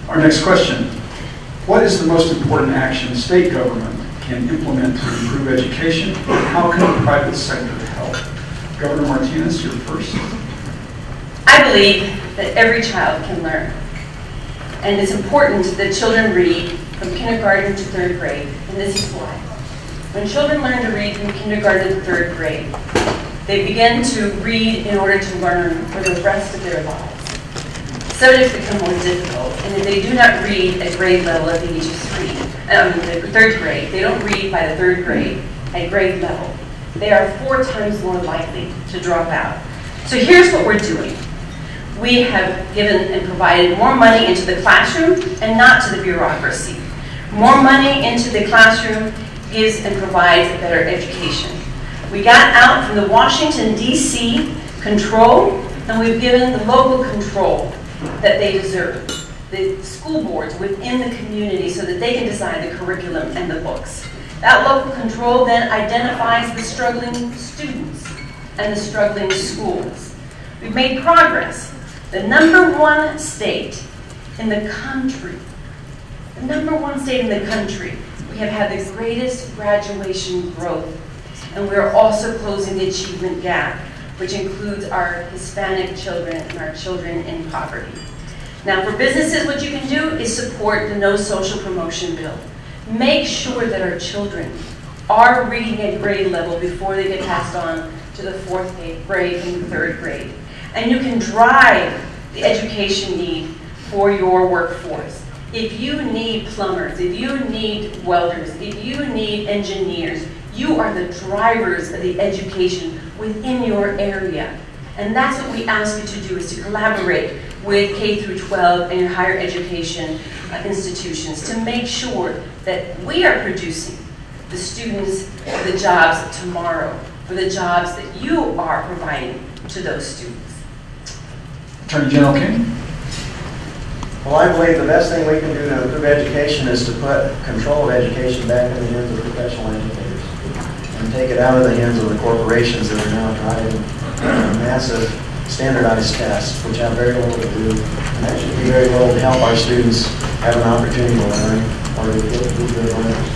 Our next question. What is the most important action state government can implement to improve education? And how can the private sector help? Governor Martinez, you're first. I believe that every child can learn. And it's important that children read from kindergarten to 3rd grade. And this is why. When children learn to read from kindergarten to 3rd grade, they begin to read in order to learn for the rest of their lives. Subjects become more difficult, and if they do not read at grade level at the age of 3rd grade, they don't read by the 3rd grade at grade level, they are 4 times more likely to drop out. So here's what we're doing. We have given and provided more money into the classroom and not to the bureaucracy. More money into the classroom gives and provides a better education. We got out from the Washington, D.C. control, and we've given the local control that they deserve. The school boards within the community so that they can design the curriculum and the books. That local control then identifies the struggling students and the struggling schools. We've made progress. The #1 state in the country, we have had the greatest graduation growth. And we are also closing the achievement gap, which includes our Hispanic children and our children in poverty. Now for businesses, what you can do is support the No Social Promotion Bill. Make sure that our children are reading at grade level before they get passed on to the 4th grade and 3rd grade. And you can drive the education need for your workforce. If you need plumbers, if you need welders, if you need engineers, you are the drivers of the education within your area. And that's what we ask you to do, is to collaborate with K through 12 and your higher education institutions to make sure that we are producing the students for the jobs of tomorrow, for the jobs that you are providing to those students. Attorney General King. Well, I believe the best thing we can do to improve education is to put control of education back in the hands of professional educators and take it out of the hands of the corporations that are now driving massive standardized tests, which have very little to do and actually do very little to help our students have an opportunity to learn or to be good learners.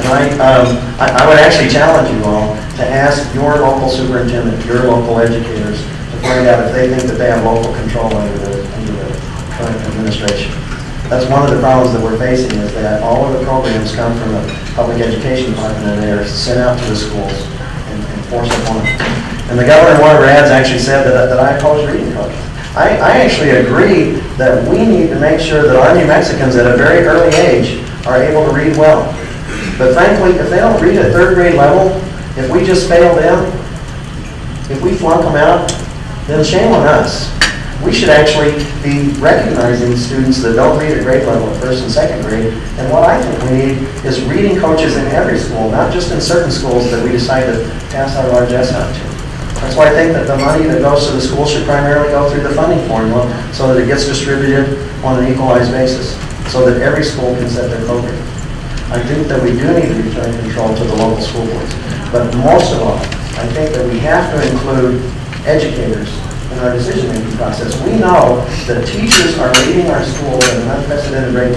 And I would actually challenge you all to ask your local superintendent, your local educators, to find out if they think that they have local control under the current administration. That's one of the problems that we're facing, is that all of the programs come from the public education department and they're sent out to the schools and forced upon them. And the governor in one of her ads actually said that I oppose reading coaching. I actually agree that we need to make sure that our New Mexicans at a very early age are able to read well. But frankly, if they don't read at 3rd grade level, if we just fail them, if we flunk them out, then shame on us. We should actually be recognizing students that don't read at grade level at 1st and 2nd grade. And what I think we need is reading coaches in every school, not just in certain schools that we decide to pass our largesse out to. That's why I think that the money that goes to the school should primarily go through the funding formula so that it gets distributed on an equalized basis, so that every school can set their program. I think that we do need to return control to the local school boards. But most of all, I think that we have to include educators in our decision-making process. We know that teachers are leading our schools at an unprecedented rate.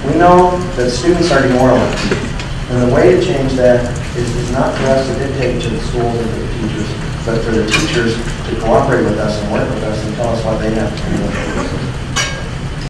We know that students are demoralized. And the way to change that is not for us to dictate to the schools and to the teachers, but for the teachers to cooperate with us and work with us and tell us what they have to do.